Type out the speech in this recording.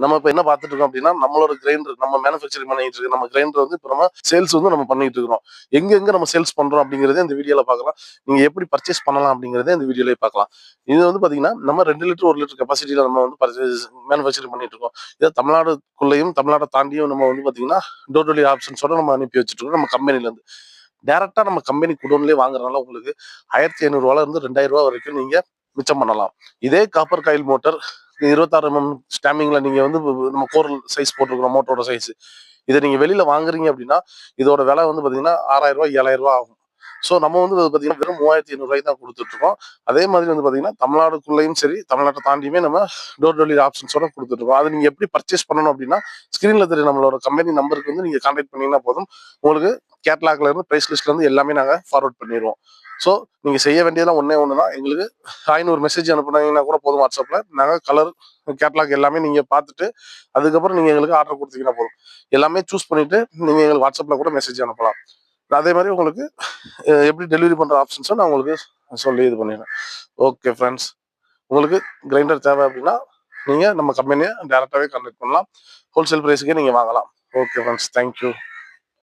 நம்ம இப்ப என்ன பார்த்துட்டு இருக்கோம் அப்படின்னா, நம்மளோட கிரைண்டர் நம்ம மேனுஃபேக்சரிங் பண்ணிட்டு இருக்கு. நம்ம கிரைண்டர் வந்து இப்ப நம்ம சேல்ஸ் வந்து நம்ம பண்ணிட்டு இருக்கிறோம். எங்க நம்ம சேல்ஸ் பண்றோம் அப்படிங்கிறத இந்த வீடியோல பார்க்கலாம். நீங்க எப்படி பர்ச்சேஸ் பண்ணலாம் அப்படிங்கிறத இந்த வீடியோலயே பார்க்கலாம். இது வந்து பாத்தீங்கன்னா, நம்ம 2 லிட்டர் 1 லிட்டர் கெப்பாசிட்டில நம்ம வந்து மேனுஃபேக்சரிங் பண்ணிட்டு இருக்கோம். இத தமிழ்நாடுக்குள்ளேயும் தமிழ்நாட தாண்டியும் நம்ம வந்து பாத்தீங்கன்னா, டோர் டெலிவரி ஆப்ஷன்ஸோட நம்ம அனுப்பி வச்சுட்டு இருக்கோம் நம்ம கம்பெனில இருந்து. டைரக்டா நம்ம கம்பெனி குடோன்லயே வாங்குறதுனால உங்களுக்கு ரூ. 1500 இருந்து ரூ. 2000 வரைக்கும் நீங்க மிச்சம் பண்ணலாம். இதே காப்பர் காயில் மோட்டார் 26 ஸ்டாம்பிங்ல நீங்க வந்து நம்ம கோர் சைஸ் போட்டிருக்கிறோம் மோட்டரோட சைஸ். இதை நீங்க வெளியில வாங்குறீங்க அப்படின்னா இதோட விலை வந்து பாத்தீங்கன்னா ரூ. 6000 ரூ. 7000 ஆகும். ஸோ நம்ம வந்து பாத்தீங்கன்னா வெறும் 3500 தான் கொடுத்துட்டு இருக்கோம். அதே மாதிரி வந்து பாத்தீங்கன்னா தமிழ்நாடுக்குள்ளேயும் சரி தமிழ்நாட்டை தாண்டியுமே நம்ம டோர் டெலிவரி ஆப்ஷன்ஸோட கொடுத்துட்டு இருக்கோம். அது நீங்க எப்படி பர்ச்சேஸ் பண்ணணும் அப்படின்னா ஸ்கிரீன்ல தெரிய நம்மளோட கம்பெனி நம்பருக்கு வந்து நீங்க கான்டாக்ட் பண்ணீங்கன்னா போதும். உங்களுக்கு கேட்லாக்ல இருந்து பிரைஸ் லிஸ்ட்ல இருந்து எல்லாமே நாங்க ஃபார்வர்ட் பண்ணிடுவோம். ஸோ நீங்க செய்ய வேண்டியதெல்லாம் ஒன்னே ஒண்ணுதான். எங்களுக்கு 500 மெசேஜ் அனுப்புனீங்கன்னா கூட போதும் வாட்ஸ்அப்ல. நாங்க கலர் கேட்லாக் எல்லாமே நீங்க பார்த்துட்டு அதுக்கப்புறம் நீங்க எங்களுக்கு ஆர்டர் கொடுத்தீங்கன்னா போதும். எல்லாமே சூஸ் பண்ணிட்டு நீங்க எங்களுக்கு வாட்ஸ்அப்ல கூட மெசேஜ் அனுப்பலாம். அதே மாதிரி உங்களுக்கு எப்படி டெலிவரி பண்ற ஆப்ஷன்ஸும் நான் உங்களுக்கு சொல்லி இது பண்ணிடுறேன். ஓகே ஃப்ரெண்ட்ஸ், உங்களுக்கு கிரைண்டர் தேவை அப்படின்னா நீங்க நம்ம கம்பெனியை டைரக்டாவே கான்டாக்ட் பண்ணலாம். ஹோல்சேல் பிரைஸுக்கே நீங்க வாங்கலாம். Okay friends, thank you.